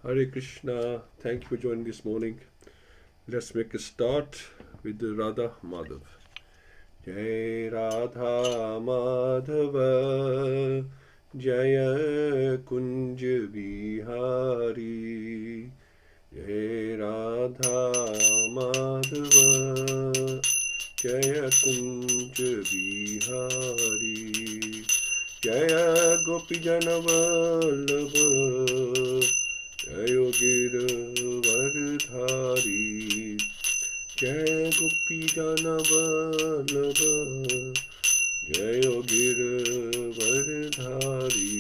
Hare Krishna. Thank you for joining this morning. Let's make a start with the Radha Madhav. Jai Radha Madhava Jaya Kunj Bihari. Jai Radha Madhava Jaya Kunj Bihari. Jaya Gopi Janavallabha Jayo Giravardhari. Jai Gopi Janavallabha Jayo Giravardhari.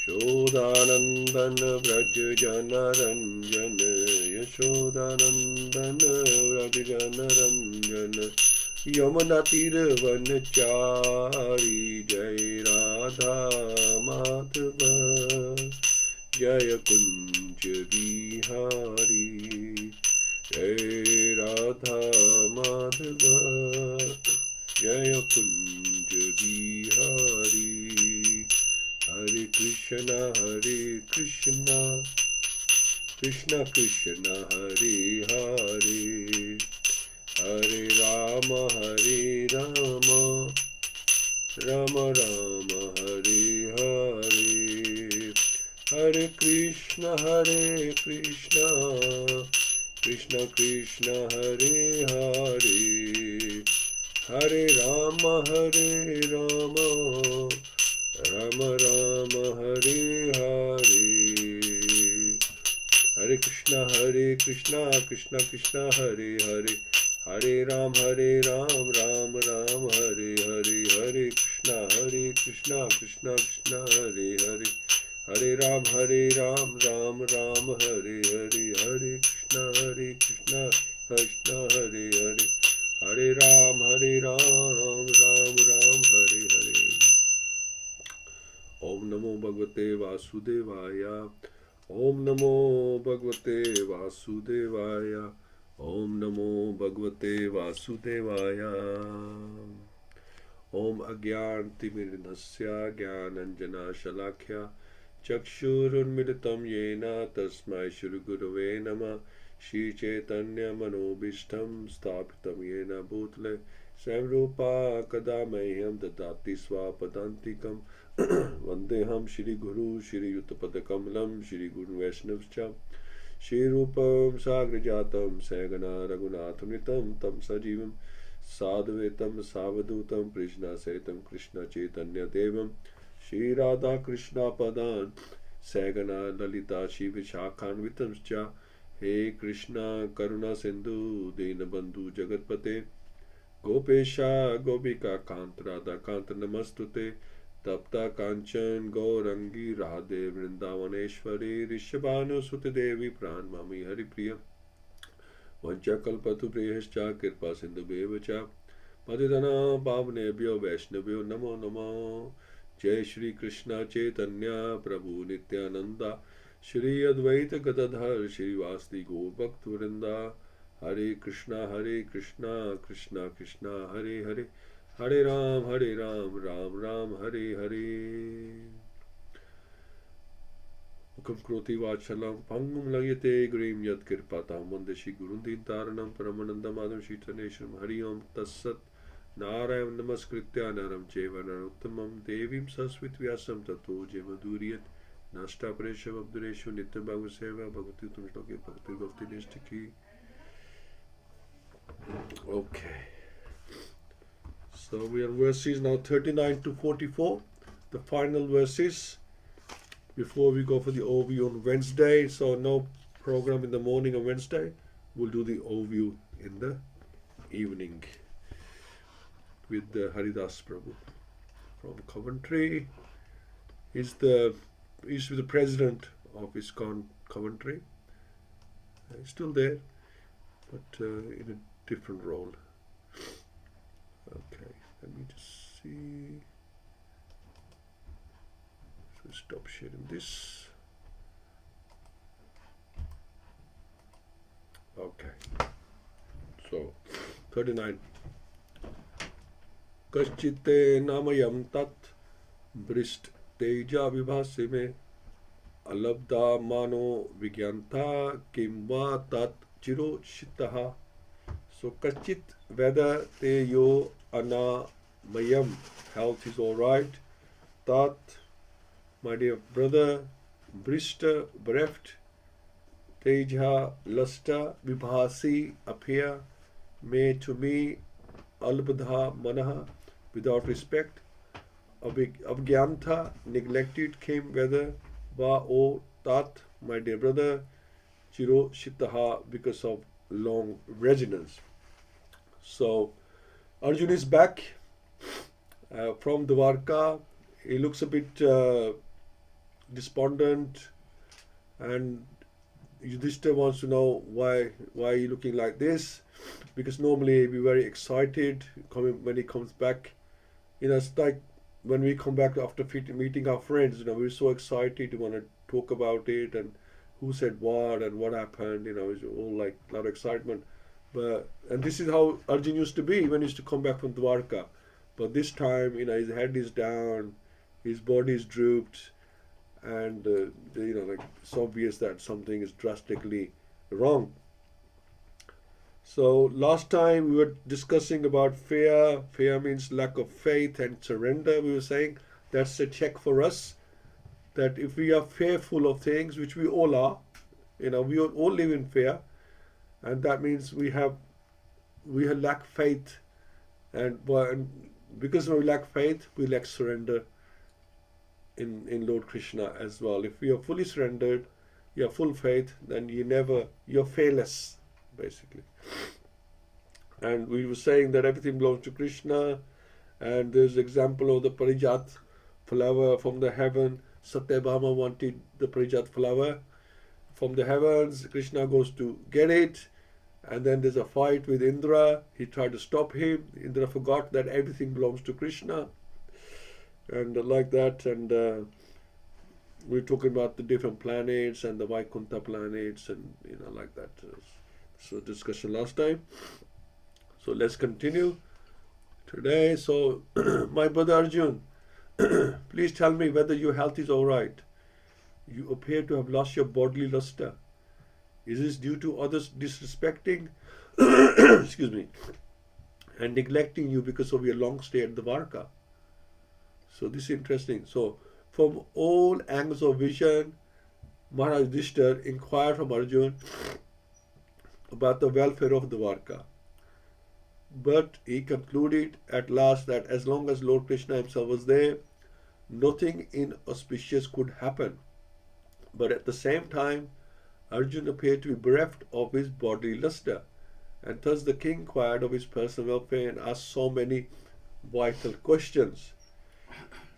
Shodanandana Vraj Janaranjana Yashodanandana Vraj Janaranjana Yamuna Tiravanachari. Jai Radha Madhava Jaya Kunj Bihari. Jai Radha Madhava Jaya Kunj Bihari. Hare Krishna Krishna Krishna Hare Hare, Hare Rama Rama Rama Hare Hare. Hare Krishna Krishna Krishna Hare Hare, Hare Rama Rama Rama Hare Hare. Hare Krishna Krishna Krishna Hare Hare, Hare Ram Ram Ram Hare Hare. Hare Krishna Krishna Krishna Hare Hare, Hare Ram Ram Ram Hare Hare. Hare Krishna Krishna Hare Hare, Hare Ram Ram Ram Hare Hare. Om Namo Bhagavate Vasudevaya. Om Namo Bhagavate Vasudevaya. Om Namo Bhagavate Vasudevaya. Om Agyantimirnasya Gyananjana Shalakya Chakshurunmilitam Yena Tasmai Shri Gurave Namah. Shri Chaitanya Manobishtam Sthapitam Yena Bhutale Samrupa Kadamahyam Dadati Swapadantikam Vandeham Shri Guru Shri Yuttapadakamalam Shri Guru Vaishnavscha Shri Rupam Sagrajatam Sagana Raghunathamritam Tam Sajivam Sadhvetam Savadutam Krishna Setam Krishna Chaitanya Devam Shri Radha Krishna Padan Sagana Lalita Shiva Shakhanvitamscha. He Krishna Karuna Sindhu Dinabandhu Jagatpate Gopesha Gopika Kant Radha Kant Namastute Tapta Kanchan Gaurangi Radhe Vrindavaneshwari Rishabhanu Sute Devi Pran Mami Hari Priya Vancha Kalpatu Priyascha Kirpa Sindhu Bevacha Padidana Pavnebhyo Vaishnavyo Namo Namo. Jai Shri Krishna Chaitanya Prabhu Nityananda Shri Advaita Gadadhar Shri Vasdi Gaur Bhaktivinoda. Hare Krishna Krishna Krishna Hare Hare, Hare Ram Ram Ram Hare Hare. Mukam Kroti Vachalam Pangum Lagyate Grim Yat Kirpatam Vandeshi Gurundin Taranam Paramananda Madham Shitanesham Hari Om Tassat Narayam Namaskritya Naram Cheva Narottamam Devim Sasvit Vyasam Tato Jemaduriyat Nashta Presha Abdureshu Nitya Bhagavad-Sevayā Bhagavati Tumshloke Bhakti Bhakti Nishtaki. Okay, so we are verses now 39 to 44, the final verses before we go for the overview on Wednesday. So no program in the morning on Wednesday, we'll do the overview in the evening with the Haridas Prabhu from Coventry. He's the president of Iskcon Coventry. He's still there, but in a different role. Okay, let me just see. So stop sharing this. Okay, so 39. Kaschite namayam tat brist teja vibhase me alabda mano vigyanta kimva tat chiro shitaha. So kachit veda te yo ana mayam. Health is all right. Tat, my dear brother, brishta, bereft, teja, lusta, vibhasi, appear, may to me, albadha, manaha, without respect, abgyanta, neglected, came whether, va o tat, my dear brother, chiro shitaha, because of long residence. So Arjuna is back from Dwarka. He looks a bit despondent, and Yudhishthira wants to know why are you looking like this? Because normally he'd be very excited when he comes back. It's like when we come back after meeting our friends. We're so excited, we want to talk about it and who said what and what happened. It's all like a lot of excitement. And this is how Arjun used to be when he used to come back from Dwarka. But this time, his head is down, his body is drooped, and like it's obvious that something is drastically wrong. So last time we were discussing about fear. Fear means lack of faith and surrender. We were saying that's a check for us, that if we are fearful of things, which we all are, we all live in fear, and that means we lack faith, and because we lack faith, we lack surrender in Lord Krishna as well. If you are fully surrendered, you have full faith, then you're fearless, basically. And we were saying that everything belongs to Krishna, and there's example of the Parijat flower from the heaven. Satyabhama wanted the Parijat flower from the heavens. Krishna goes to get it, and then there's a fight with Indra. He tried to stop him. Indra forgot that everything belongs to Krishna, and like that. And we're talking about the different planets and the Vaikuntha planets, and like that. So discussion last time. So let's continue today. So my brother Arjun, please tell me whether your health is all right. You appear to have lost your bodily luster. Is this due to others disrespecting excuse me, and neglecting you because of your long stay at Dwarka? So this is interesting. So from all angles of vision, Maharaj Yudhishthira inquired from Arjuna about the welfare of Dwarka. But he concluded at last that as long as Lord Krishna himself was there, nothing inauspicious could happen. But at the same time, Arjuna appeared to be bereft of his bodily luster, and thus the king inquired of his personal welfare and asked so many vital questions.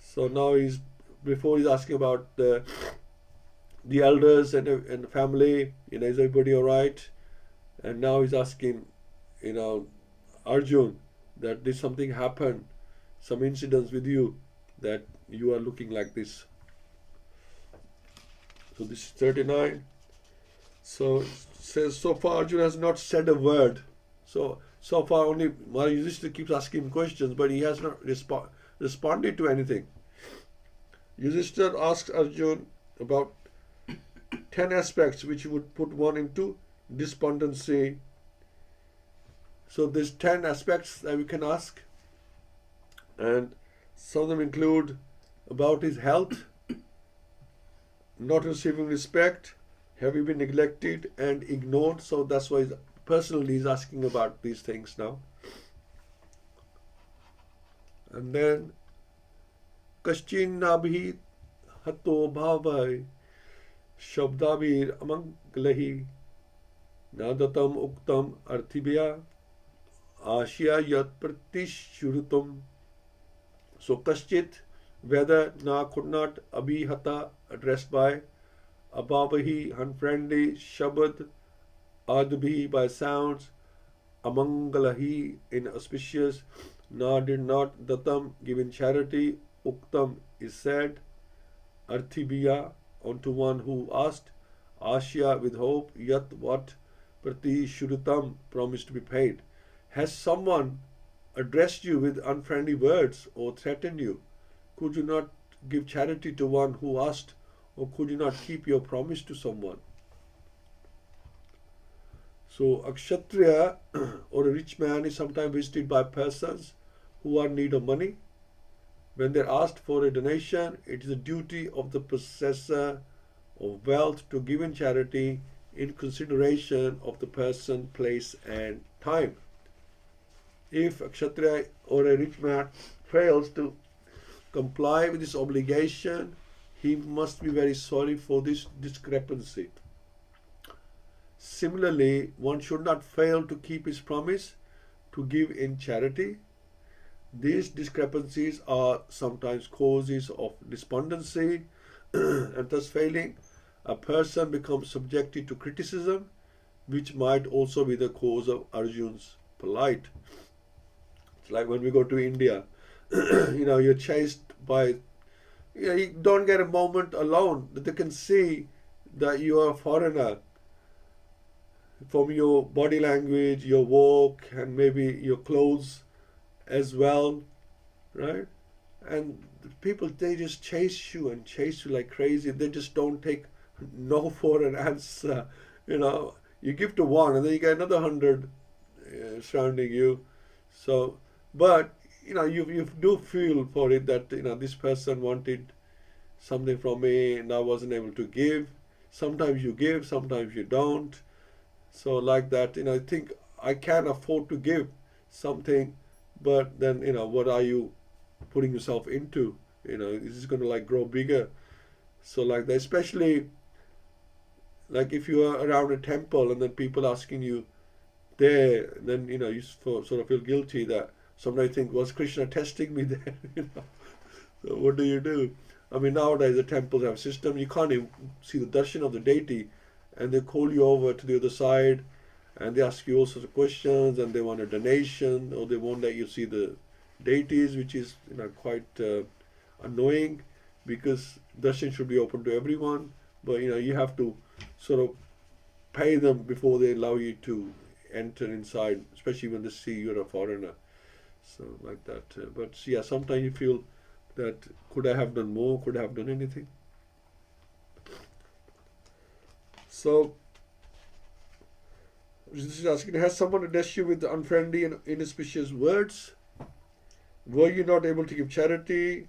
So now before he's asking about the elders and the family, is everybody all right? And now he's asking, Arjun, that did something happen, some incidents with you, that you are looking like this. So this is 39. So it says, so far Arjuna has not said a word. So far only Maharaj Yudhishthira keeps asking him questions, but he has not responded to anything. Yudhishthira asks Arjuna about 10 aspects which would put one into despondency. So there's 10 aspects that we can ask, and some of them include about his health, not receiving respect, have you been neglected and ignored? So that's why personally he's asking about these things now. And then Kaschin nabhi hato bhavai shabdavir amanglahi nadatam uktam arthibhya Ashya yat pratishurutam. So Kaschit, whether na could not abhihata, addressed by abhavahi, unfriendly, shabad, adbhi, by sounds, amangalahi, inauspicious, na did not, datam, given charity, uktam is said, arthibhya, unto one who asked, ashya, with hope, yat, what, pratishurutam, promised to be paid. Has someone addressed you with unfriendly words or threatened you? Could you not give charity to one who asked, or could you not keep your promise to someone? So a kshatriya or a rich man is sometimes visited by persons who are in need of money. When they are asked for a donation, it is the duty of the possessor of wealth to give in charity in consideration of the person, place and time. If a kshatriya or a rich man fails to comply with this obligation, he must be very sorry for this discrepancy. Similarly, one should not fail to keep his promise to give in charity. These discrepancies are sometimes causes of despondency, and thus failing, a person becomes subjected to criticism, which might also be the cause of Arjun's plight. It's like when we go to India, you're chased by, you don't get a moment alone that they can see that you are a foreigner from your body language, your walk, and maybe your clothes as well, right? And people, they just chase you and chase you like crazy. They just don't take no for an answer. You give to one and then you get another 100 surrounding you. So, but you do feel for it that this person wanted something from me and I wasn't able to give. Sometimes you give, sometimes you don't. So like that, I think I can afford to give something, but then what are you putting yourself into? Is this going to grow bigger? So like that, especially like if you are around a temple and then people asking you there, then you sort of feel guilty that sometimes think, was Krishna testing me there? So what do? I mean, nowadays the temples have a system, you can't even see the darshan of the deity, and they call you over to the other side and they ask you all sorts of questions and they want a donation or they won't let you see the deities, which is quite annoying, because darshan should be open to everyone, but you have to sort of pay them before they allow you to enter inside, especially when they see you're a foreigner. So like that. But yeah, sometimes you feel that could I have done more, could I have done anything? So this is asking, has someone addressed you with unfriendly and inauspicious words? Were you not able to give charity?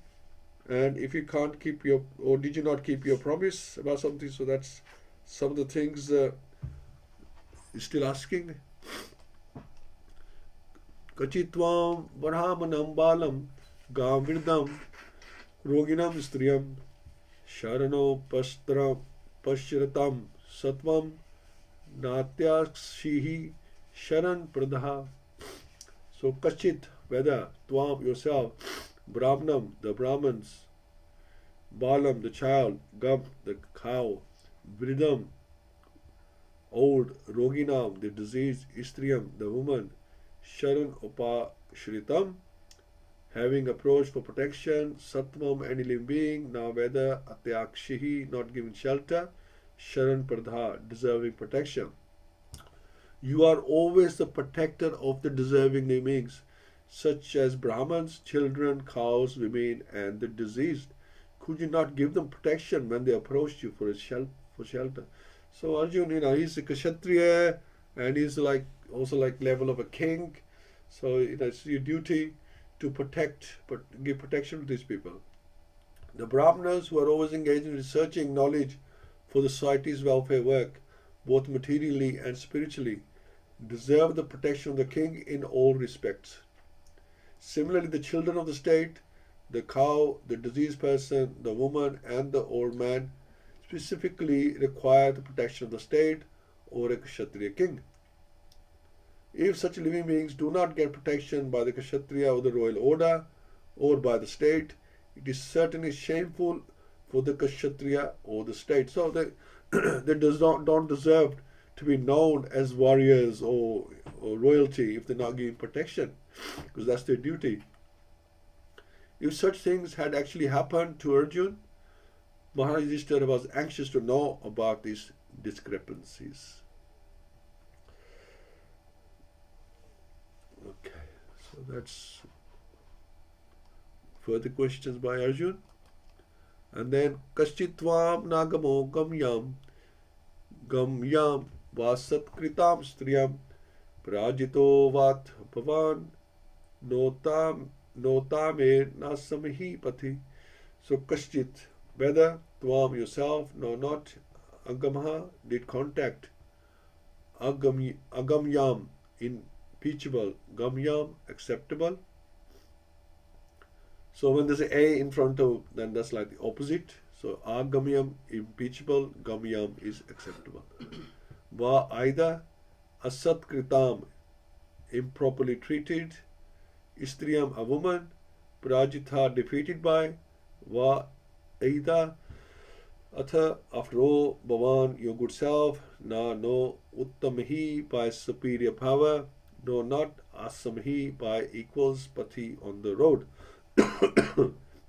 And if you can't keep your, or did you not keep your promise about something? So that's some of the things you're still asking. Kachitvam varhamanam balam gavirdam roginam striyam sharano pashratam satvam natyakshihi sharan pradha. So kachit, whether, tvam, yourself, brahmanam, the Brahmins, balam, the child, gam, the cow, vridam, old, roginam, the diseased, istriyam, the woman, sharan upashritam, having approached for protection, satvam, any living being, now whether, atyakshihi, not giving shelter, sharan pradha, deserving protection. You are always the protector of the deserving living beings, such as Brahmins, children, cows, women, and the diseased. Could you not give them protection when they approached you for shelter? So Arjun, he's a kshatriya and he's also level of a king. So it's your duty to protect, but give protection to these people. The Brahmanas, who are always engaged in researching knowledge for the society's welfare work, both materially and spiritually, deserve the protection of the king in all respects. Similarly, the children of the state, the cow, the diseased person, the woman, and the old man specifically require the protection of the state or a kshatriya king. If such living beings do not get protection by the kshatriya or the royal order or by the state, it is certainly shameful for the kshatriya or the state. So they don't deserve to be known as warriors or royalty if they're not giving protection, because that's their duty. If such things had actually happened to Arjun, Maharaj Yudhishthira was anxious to know about these discrepancies. Okay, so that's further questions by Arjun. And then Kaschitvam Nagamo Gamyam Vasatkritam Striyam Prajito Vat Bhavan Notame Nasamahi Pati. So Kaschit, whether Tvam yourself, no not Agamaha, did contact Agamyam, impeachable, Gamyam, acceptable. So when there's an A in front of, then that's like the opposite. So Agamyam, impeachable, Gamyam is acceptable. Va Aida, Asatkritam, improperly treated, Istriyam, a woman, Prajitha, defeated by, Va Aida, Atha, after all, Bhavan, your good self, no Uttamahi, by superior power, no not Asamahi, by equals, Pati, on the road.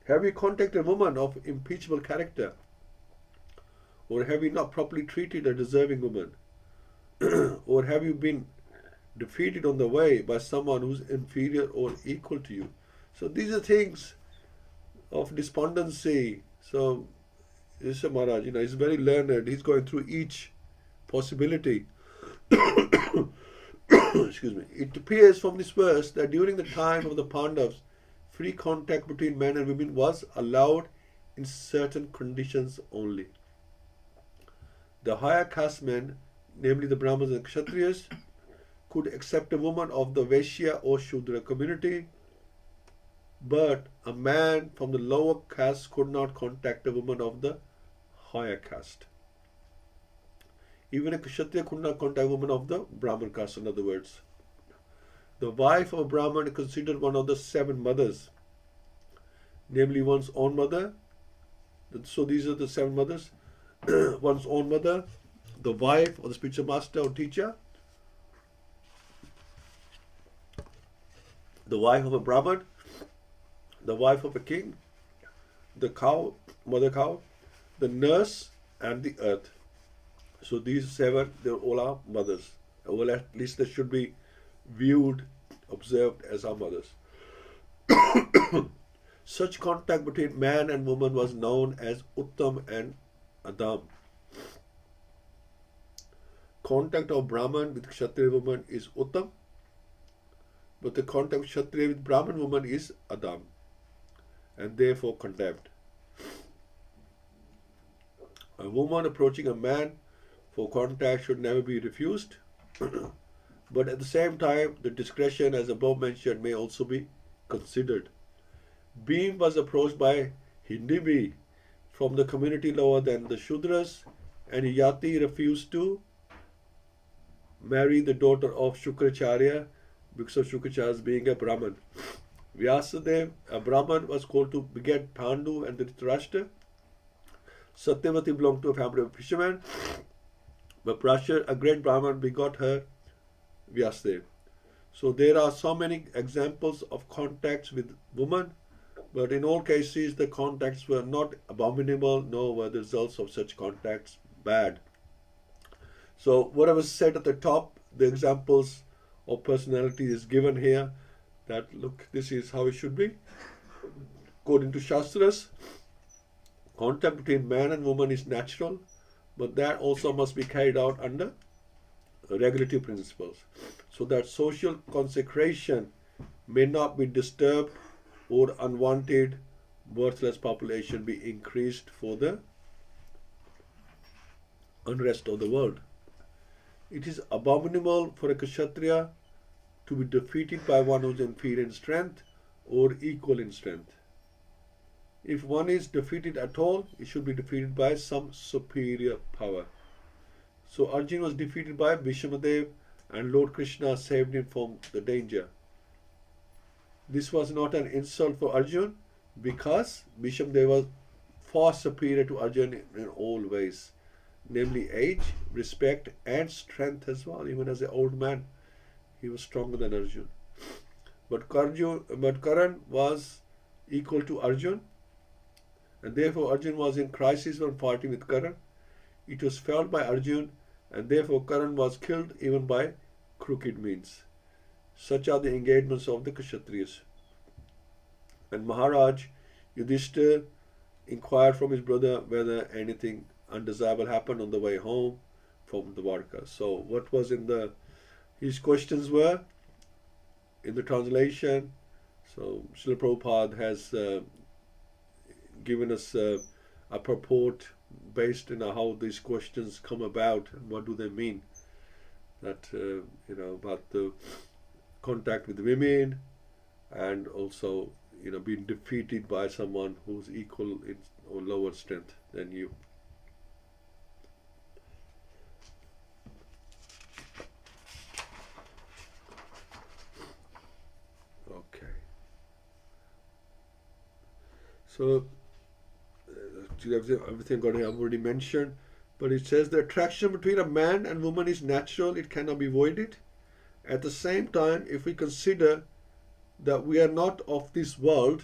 Have you contacted a woman of impeachable character? Or have you not properly treated a deserving woman? Or have you been defeated on the way by someone who's inferior or equal to you? So these are things of despondency. So Isha Maharaj, he's very learned. He's going through each possibility. Excuse me. It appears from this verse that during the time of the Pandavas, free contact between men and women was allowed in certain conditions only. The higher caste men, namely the Brahmins and Kshatriyas, could accept a woman of the Vaishya or Shudra community, but a man from the lower caste could not contact a woman of the higher caste. Even a Kshatriya could not contact a woman of the Brahman caste, in other words. The wife of a Brahman is considered one of the 7 mothers, namely one's own mother. So these are the 7 mothers. One's own mother, the wife of the spiritual master or teacher, the wife of a Brahman, the wife of a king, the cow, mother cow, the nurse, and the earth. So these 7, they all are mothers. Well, at least they should be viewed, observed as our mothers. Such contact between man and woman was known as Uttam and Adam. Contact of Brahman with Kshatriya woman is Uttam, but the contact of Kshatriya with Brahman woman is Adam, and therefore condemned. A woman approaching a man for contact should never be refused, but at the same time, the discretion as above mentioned may also be considered. Bhim was approached by Hindivi from the community lower than the Shudras, and Yati refused to marry the daughter of Shukracharya because of Shukracharya's being a Brahman. Vyasadeva, a Brahman, was called to beget Pandu and Dhritarashtra. Satyavati belonged to a family of fishermen, but Prashar, a great Brahman, begot her Vyasadeva. So there are so many examples of contacts with women, but in all cases the contacts were not abominable, nor were the results of such contacts bad. So whatever was said at the top, the examples of personality is given here, that look, this is how it should be. According to Shastras, contact between man and woman is natural, but that also must be carried out under regulative principles, so that social consecration may not be disturbed or unwanted worthless population be increased for the unrest of the world. It is abominable for a Kshatriya to be defeated by one who is inferior in strength or equal in strength. If one is defeated at all, it should be defeated by some superior power. So Arjuna was defeated by Bhishmadev, and Lord Krishna saved him from the danger. This was not an insult for Arjuna, because Bhishmadev was far superior to Arjuna in all ways, namely age, respect, and strength as well. Even as an old man, he was stronger than Arjuna. But Karan was equal to Arjuna, and therefore Arjuna was in crisis when fighting with Karan. It was felt by Arjuna, and therefore Karan was killed even by crooked means. Such are the engagements of the Kshatriyas. And Maharaj Yudhishthira inquired from his brother whether anything undesirable happened on the way home from the Dwarka. So what was his questions were in the translation. So Srila Prabhupada has given us a purport based on how these questions come about and what do they mean. That about the contact with women, and also being defeated by someone who's equal in or lower strength than you. Okay. So everything God I've already mentioned, but it says the attraction between a man and woman is natural, it cannot be avoided. At the same time, if we consider that we are not of this world,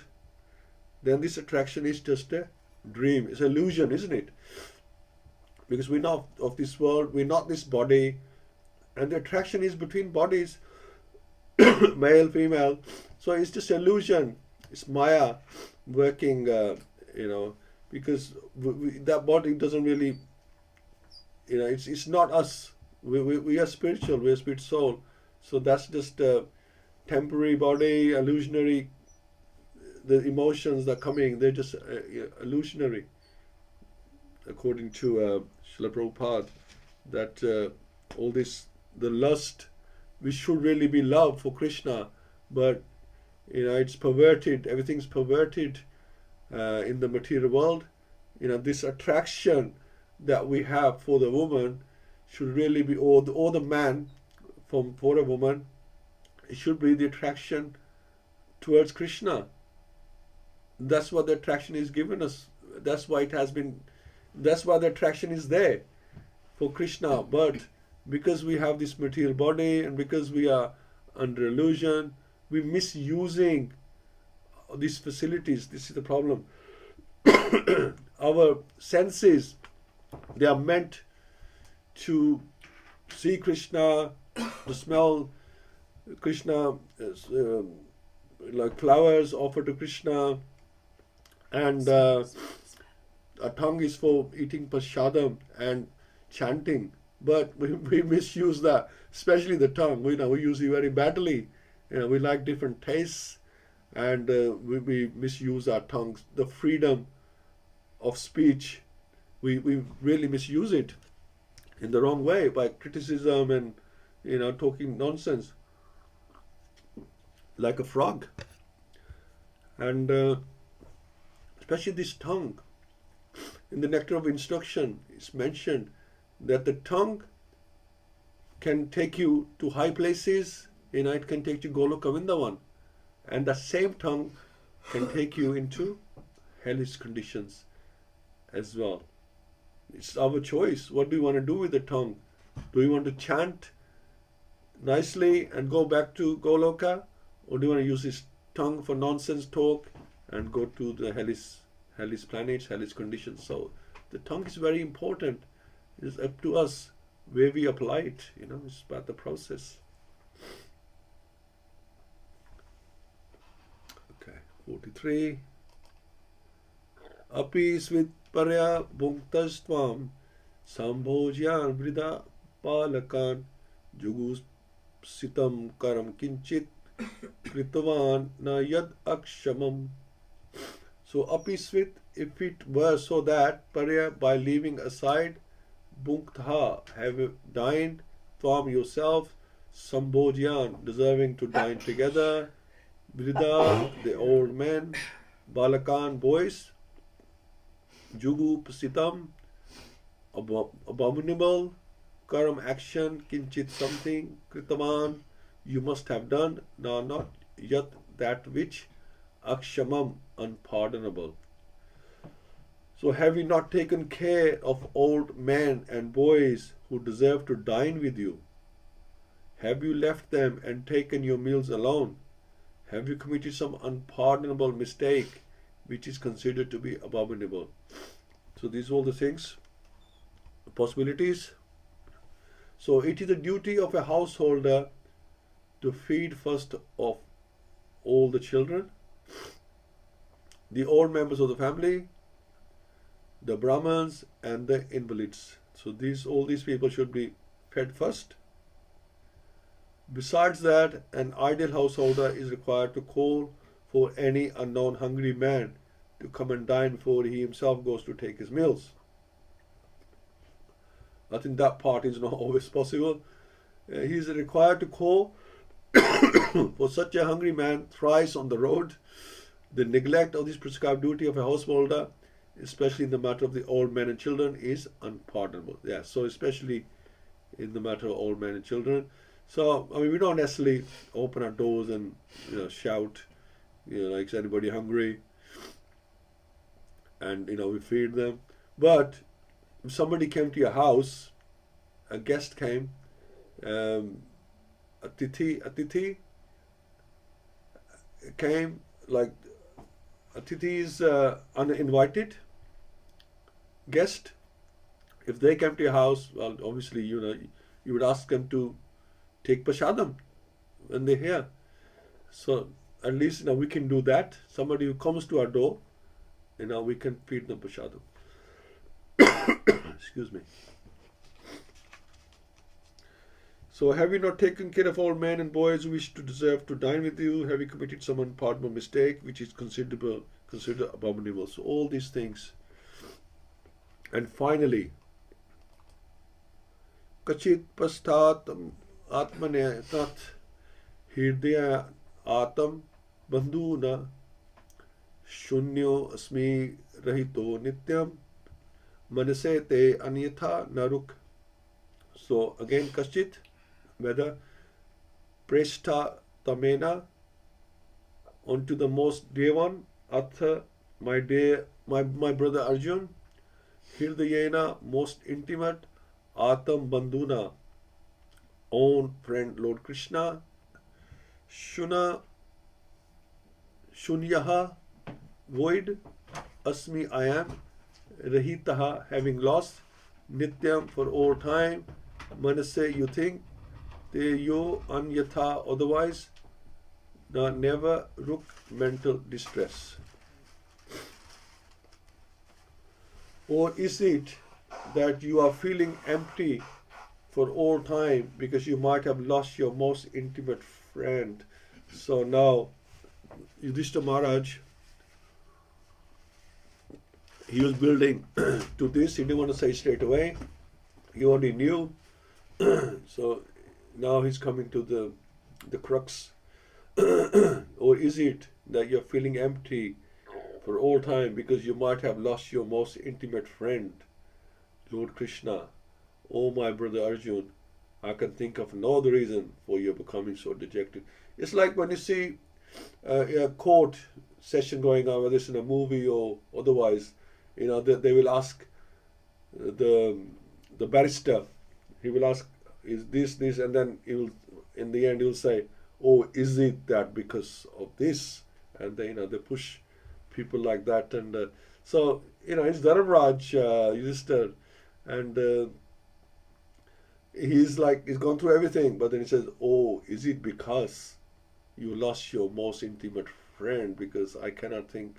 then this attraction is just a dream, it's an illusion, isn't it? Because we're not of this world, we're not this body, and the attraction is between bodies, male, female. So it's just illusion, it's Maya working, because that body doesn't really, it's not us. We are spiritual, we are spirit soul. So that's just a temporary body, illusionary. The emotions that are coming, they're just illusionary. According to Srila Prabhupada, that all this, the lust, we should really be love for Krishna, but it's perverted, everything's perverted in the material world. This attraction that we have for the woman should really be, or the man for a woman, it should be the attraction towards Krishna. That's what the attraction is given us. That's why the attraction is there for Krishna. But because we have this material body and because we are under illusion, we're misusing these facilities. This is the problem. Our senses, they are meant to see Krishna, to smell Krishna, like flowers offered to Krishna, and our tongue is for eating prasadam and chanting. But we misuse that, especially the tongue. We use it very badly. We like different tastes, and we misuse our tongues. The freedom of speech, we really misuse it in the wrong way by criticism and talking nonsense like a frog. And especially this tongue, in the Nectar of Instruction it's mentioned that the tongue can take you to high places, it can take you Goloka Vrindavan, and the same tongue can take you into hellish conditions as well. It's our choice. What do you want to do with the tongue? Do you want to chant nicely and go back to Goloka, or do you want to use this tongue for nonsense talk and go to the hellish planets, hellish conditions? So the tongue is very important. It's up to us where we apply it. It's about the process. Okay, 43. Api svit parya bhunktasvam sambhojyan vrida palakan jugus sitam karam kinchit kritavan na yad akshamam. So api svit, if it were so that parya, by leaving aside, bhunktha, have dined, tvam, yourself, sambhojyan, deserving to dine together, vrida, the old men, balakan, boys, jugu pasitam, abominable, karam, action, kinchit, something, kritavan, you must have done, na, not yat, that which, akshamam, unpardonable. So have you not taken care of old men and boys who deserve to dine with you? Have you left them and taken your meals alone? Have you committed some unpardonable mistake which is considered to be abominable? So these are all the things, the possibilities. So it is the duty of a householder to feed first of all the children, the old members of the family, the Brahmins and the invalids. So all these people should be fed first. Besides that, an ideal householder is required to call for any unknown hungry man to come and dine before he himself goes to take his meals. I think that part is not always possible. He is required to call for such a hungry man thrice on the road. The neglect of this prescribed duty of a householder, especially in the matter of the old men and children, is unpardonable. Yeah, so especially in the matter of old men and children. So, I mean, we don't necessarily open our doors and, shout, like, is anybody hungry? And, we feed them. But if somebody came to your house, a guest came, Atithi came, like, Atithi is uninvited guest. If they came to your house, well, obviously, you would ask them to take prasadam when they're here. So at least we can do that. Somebody who comes to our door, we can feed them prasadam. Excuse me. So have you not taken care of all men and boys who wish to deserve to dine with you? Have you committed some unpardonable mistake which is considered abominable? So all these things. And finally, Kachit Pastatam Atmane Tat Hirdaya Atam Bandhuna Shunyo Asmi Rahito Nityam Manase Te Anyatha Naruk. So again, Kachit, whether Preshta Tamena unto the most dear one, Atha, my brother Arjun, Hirdayena, most intimate, Atam Bandhuna, own friend Lord Krishna, Shunyaha, void, Asmi, I am, Rahitaha, having lost, Nityam, for all time, Manase, you think, Te yo anyatha, otherwise, never ruk, mental distress. Or is it that you are feeling empty for all time because you might have lost your most intimate friend? So now, Yudhishthira Maharaj, he was building to this. He didn't want to say straight away. He already knew. So now he's coming to the crux. Or is it that you're feeling empty for all time because you might have lost your most intimate friend, Lord Krishna? Oh, my brother Arjun, I can think of no other reason for you becoming so dejected. It's like when you see a court session going on, whether it's in a movie or otherwise, they will ask the barrister, he will ask, is this, and then in the end he'll say, oh, is it that because of this? And they push people like that. And so it's Dharmaraj, Yudhishthira, and he's gone through everything, but then he says, oh, is it because you lost your most intimate friend? Because I cannot think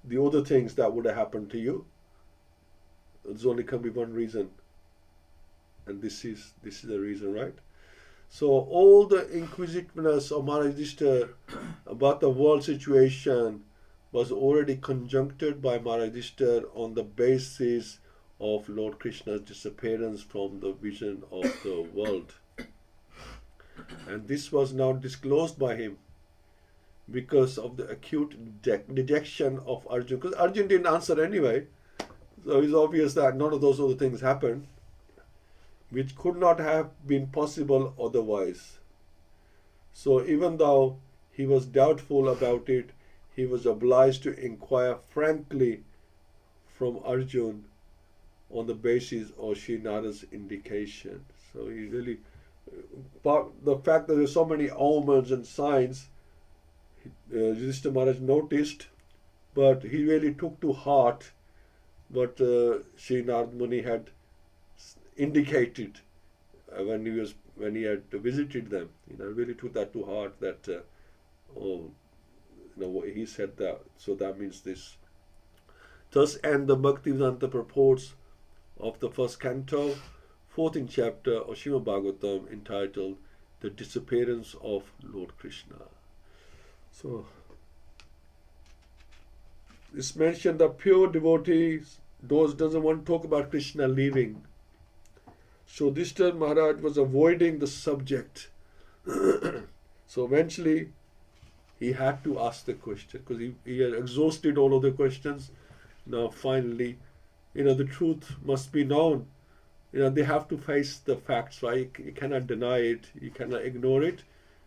the other things that would have happened to you. There's only can be one reason, and this is the reason, right? So all the inquisitiveness of Maharaj Yudhishthira about the world situation was already conjuncted by Maharaj Yudhishthira on the basis of Lord Krishna's disappearance from the vision of the world. And this was now disclosed by him because of the acute dejection of Arjun. Because Arjun didn't answer anyway. So it's obvious that none of those other things happened, which could not have been possible otherwise. So even though he was doubtful about it, he was obliged to inquire frankly from Arjun on the basis of Srinada's indication. So he really, the fact that there's so many omens and signs, Yudhishthira Maharaj noticed, but he really took to heart what Srinad Muni had indicated when he had visited them. Really took that to heart, that he said that, so that means this. Thus end the Bhaktivedanta purports of the first canto, 14th chapter of Śrīmad-Bhāgavatam, entitled The Disappearance of Lord Krishna. So, it's mentioned that pure devotees, those doesn't want to talk about Krishna leaving. So this time Maharaj was avoiding the subject. So eventually he had to ask the question, because he had exhausted all of the questions. Now finally, the truth must be known. They have to face the facts, right? You cannot deny it. You cannot ignore it.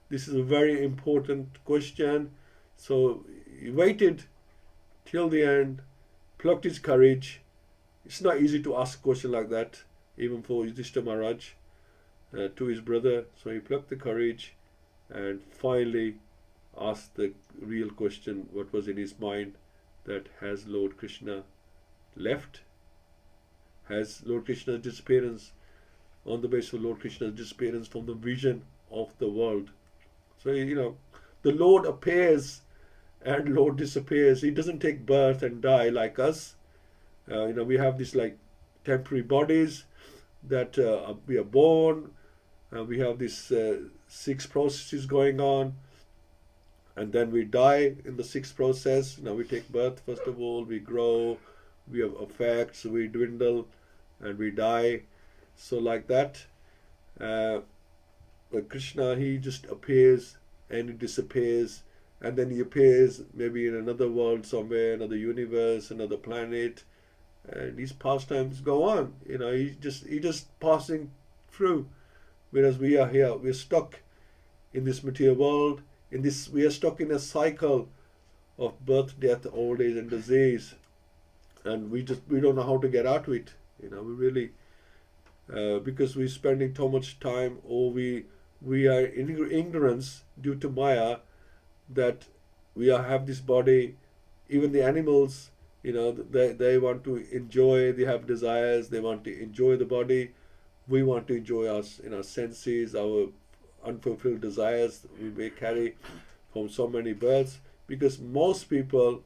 This is a very important question. So he waited till the end, plucked his courage. It's not easy to ask a question like that, even for Yudhishthira Maharaj, to his brother. So he plucked the courage and finally asked the real question, what was in his mind, that has Lord Krishna left? Has Lord Krishna's disappearance, on the basis of Lord Krishna's disappearance from the vision of the world. So, the Lord appears and Lord disappears. He doesn't take birth and die like us. We have these like temporary bodies that we are born. We have these 6 processes going on, and then we die in the 6th process. We take birth first of all, we grow, we have effects, we dwindle, and we die. So like that. But Krishna, he just appears and he disappears, and then he appears maybe in another world somewhere, another universe, another planet, and these pastimes go on. He's just passing through. Whereas we are here, we're stuck in this material world. We are stuck in a cycle of birth, death, old age, and disease, and we don't know how to get out of it. We really, because we're spending too much time, or we are in ignorance due to Maya, that we have this body. Even the animals, they want to enjoy. They have desires. They want to enjoy the body. We want to enjoy us in our senses, our unfulfilled desires we may carry from so many births, because most people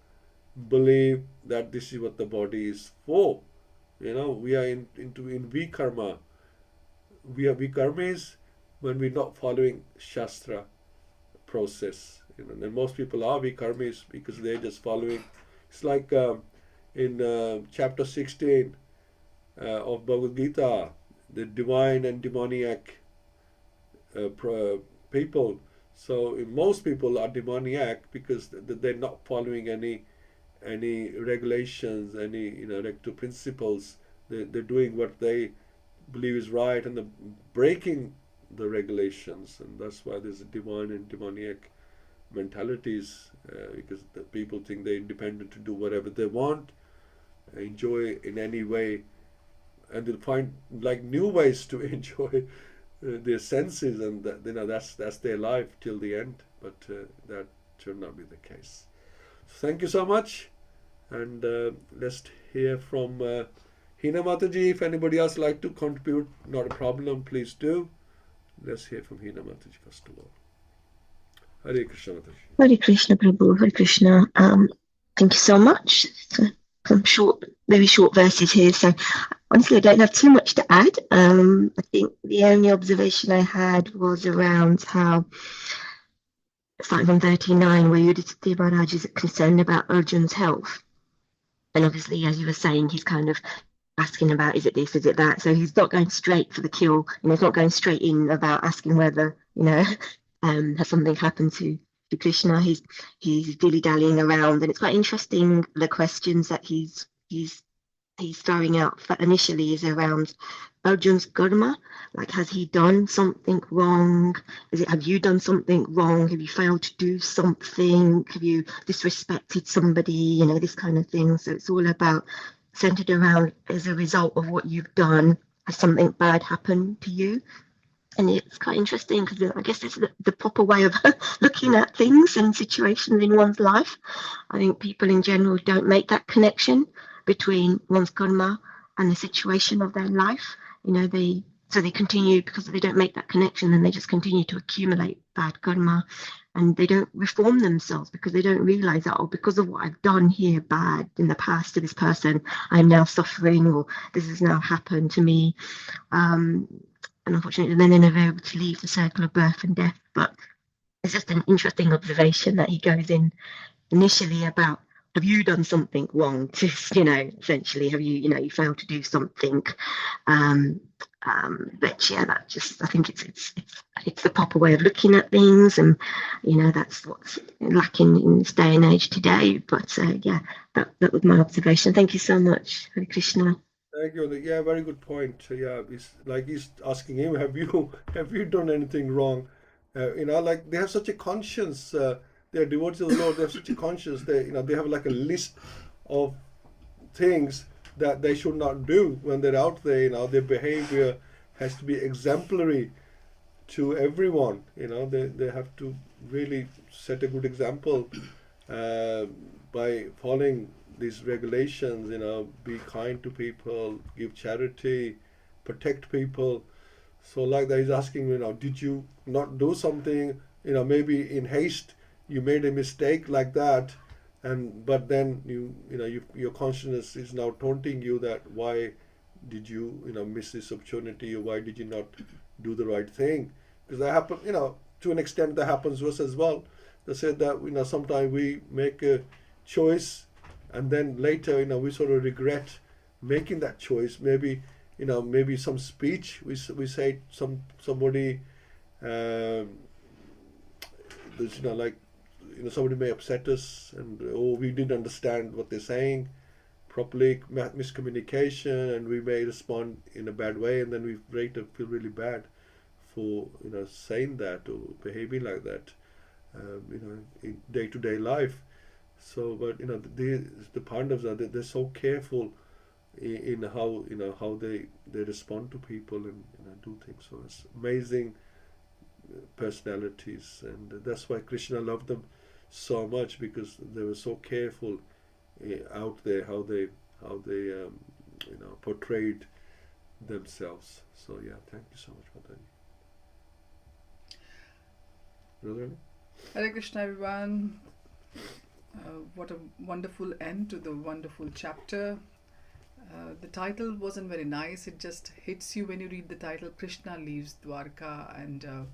believe that this is what the body is for. We are in vikarma. We are vikarmis when we're not following Shastra process. And most people are vikarmis because they're just following. It's like in chapter 16 of Bhagavad-Gita, the divine and demoniac people. So most people are demoniac because they're not following any regulations, any recto principles. They're doing what they believe is right, and they're breaking the regulations, and that's why there's a divine and demoniac mentalities, because the people think they're independent to do whatever they want, enjoy in any way, and they'll find like new ways to enjoy their senses, and that's their life till the end. But that should not be the case. So thank you so much, and let's hear from Hina Mataji. If anybody else like to contribute, not a problem, please do. Let's hear from Hina Mataji first of all. Hare Krishna Mataji. Hare Krishna Prabhu, Hare Krishna. Thank you so much. Some very short verses here. So honestly, I don't have too much to add. I think the only observation I had was around how, starting from 39, where Yudhishthira Maharaj is concerned about Arjun's health. And obviously, as you were saying, he's kind of asking about, is it this, is it that? So he's not going straight for the kill. He's not going straight in about asking whether, has something happened to Krishna. He's dilly-dallying around, and it's quite interesting the questions that he's throwing out initially is around Arjun's karma, like has he done something wrong? Have you done something wrong? Have you failed to do something? Have you disrespected somebody? This kind of thing. So it's all about centered around, as a result of what you've done, has something bad happened to you? And it's quite interesting because I guess it's the proper way of looking at things and situations in one's life. I think people in general don't make that connection between one's karma and the situation of their life. They continue, because they don't make that connection, and they just continue to accumulate bad karma. and they don't reform themselves because they don't realize that, oh, because of what I've done here bad in the past to this person, I'm now suffering, or this has now happened to me. And unfortunately, then they're never able to leave the circle of birth and death. But it's just an interesting observation that he goes in initially about, have you done something wrong? Just, essentially, have you failed to do something? But yeah, that just, I think it's the proper way of looking at things, and that's what's lacking in this day and age today. But yeah, that was my observation. Thank you so much, Hare Krishna. Thank you. Yeah, very good point. Yeah, he's asking him, have you done anything wrong? Like they have such a conscience. They're devoted to the Lord. They have such a conscience. They have like a list of things that they should not do when they're out there. Their behavior has to be exemplary to everyone. They have to really set a good example by following these regulations. Be kind to people, give charity, protect people. So like that, he's asking, did you not do something? Maybe in haste you made a mistake like that, but then your consciousness is now taunting you that why did you miss this opportunity, or why did you not do the right thing? Because that happen, to an extent that happens to us as well. They said that sometimes we make a choice and then later we sort of regret making that choice. Maybe some speech we say somebody somebody may upset us, and we didn't understand what they're saying properly, miscommunication, and we may respond in a bad way, and then we later feel really bad for saying that or behaving like that in day-to-day life. So but the Pandavas they're so careful in how they respond to people and do things. So it's amazing personalities, and that's why Krishna loved them so much, because they were so careful out there how they portrayed themselves. So yeah, thank you so much, Mataji. Brother? Hare Krishna, everyone. What a wonderful end to the wonderful chapter. The title wasn't very nice. It just hits you when you read the title. Krishna leaves Dwarka, and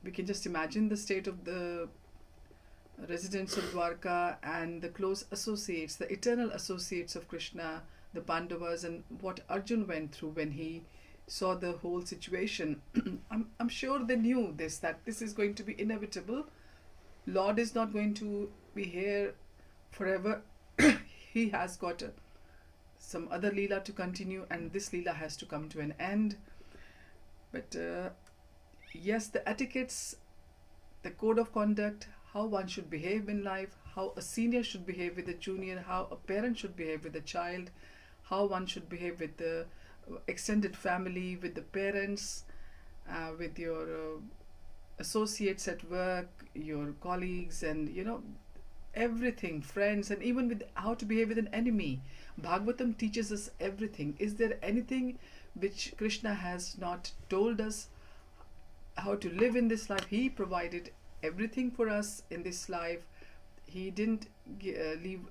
we can just imagine the state of the residents of Dwarka and the close associates, the eternal associates of Krishna, the Pandavas, and what Arjun went through when he saw the whole situation. I'm sure they knew that this is going to be inevitable. Lord is not going to be here forever. He has got some other Leela to continue, and this Leela has to come to an end. But yes, the etiquettes, the code of conduct, how one should behave in life, how a senior should behave with a junior, how a parent should behave with a child, how one should behave with the extended family, with the parents, with your associates at work, your colleagues, and everything, friends, and even with how to behave with an enemy. Bhagavatam teaches us everything. Is there anything which Krishna has not told us how to live in this life? He provided everything for us in this life. He didn't leave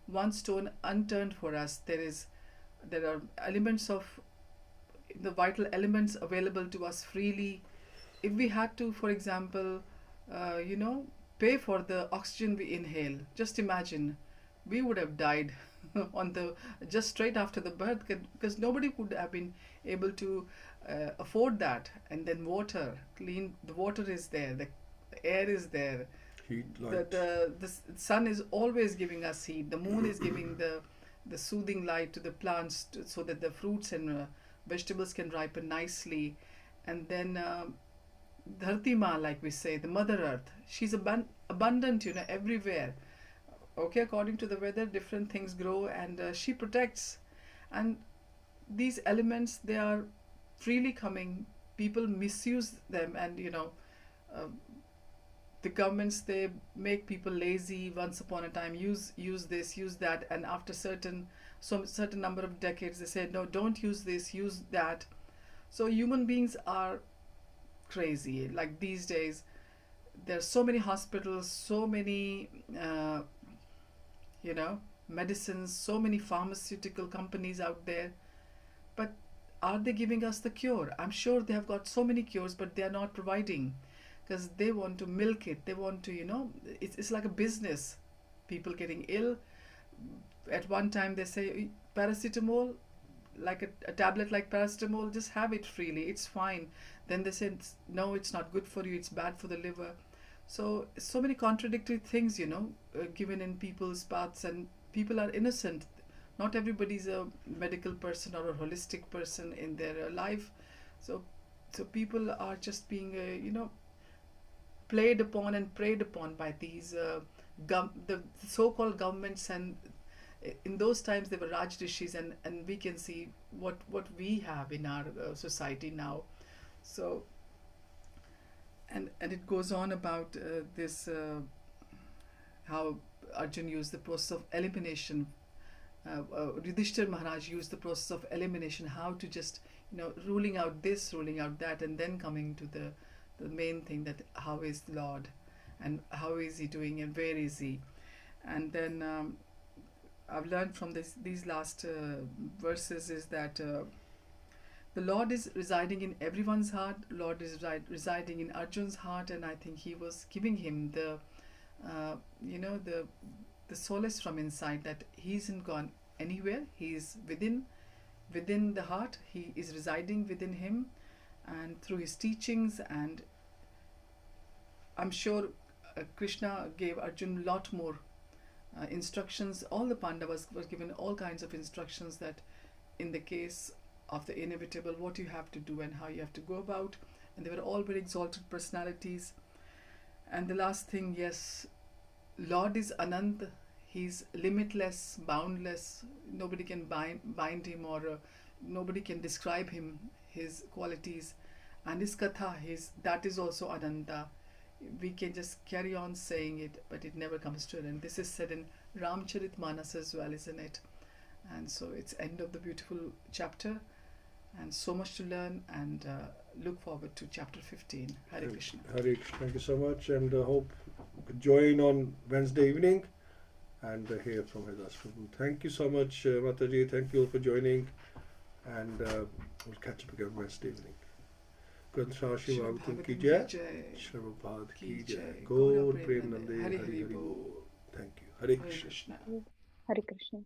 one stone unturned for us. There are elements of the vital elements available to us freely. If we had to, for example, pay for the oxygen we inhale, just imagine, we would have died just straight after the birth, because nobody would have been able to afford that. And then water, clean, the water is there, the air is there, heat, light. The sun is always giving us heat, the moon is giving the soothing light to the plants so that the fruits and vegetables can ripen nicely. And then Dharti Ma, like we say, the Mother Earth, she's abundant, everywhere. Okay, according to the weather, different things grow, and she protects. And these elements, they are freely coming. People misuse them, and the governments, they make people lazy. Once upon a time, use this, use that, and after certain number of decades, they said no, don't use this, use that. So human beings are crazy. Like these days, there's so many hospitals, so many, medicines, so many pharmaceutical companies out there. But are they giving us the cure? I'm sure they have got so many cures, but they are not providing, because they want to milk it. They want to, it's like a business. People getting ill. At one time they say paracetamol, like a tablet like paracetamol, just have it freely, it's fine. Then they said no, it's not good for you, it's bad for the liver. So many contradictory things, given in people's paths, and people are innocent. Not everybody's a medical person or a holistic person in their life. So people are just being played upon and preyed upon by these the so-called governments. And in those times they were Raj-rishis, and we can see what we have in our society now. So and it goes on about this how Arjun used the process of elimination. Yudhishthir Maharaj used the process of elimination, how to just ruling out this, ruling out that, and then coming to the main thing, that how is the Lord and how is he doing and where is he. And then I've learned from these last verses is that the Lord is residing in everyone's heart. Lord is residing in Arjun's heart, and I think he was giving him the solace from inside, that he isn't gone anywhere. He is within the heart. He is residing within him, and through his teachings. And I'm sure Krishna gave Arjun a lot more instructions. All the Pandavas were given all kinds of instructions, that in the case of the inevitable, what you have to do and how you have to go about. And they were all very exalted personalities. And the last thing, yes, Lord is Anant. He's limitless, boundless. Nobody can bind him, or nobody can describe him, his qualities. And his katha, that is also Ananta. We can just carry on saying it, but it never comes to an end. This is said in Ramcharitmanas as well, isn't it? And so it's end of the beautiful chapter, and so much to learn, and look forward to chapter 15. Hare Krishna. Hare Krishna. Thank you so much, and hope you could join on Wednesday evening and hear from Haridas Prabhu. Thank you so much, Mataji. Thank you all for joining, and we'll catch up again Wednesday evening. Śrīmad-Bhāgavatam ki jai, Srila Prabhupada ki jai, Gaur Premanande, Hari Hari Bol. Thank you. Hare Krishna. Hare Krishna.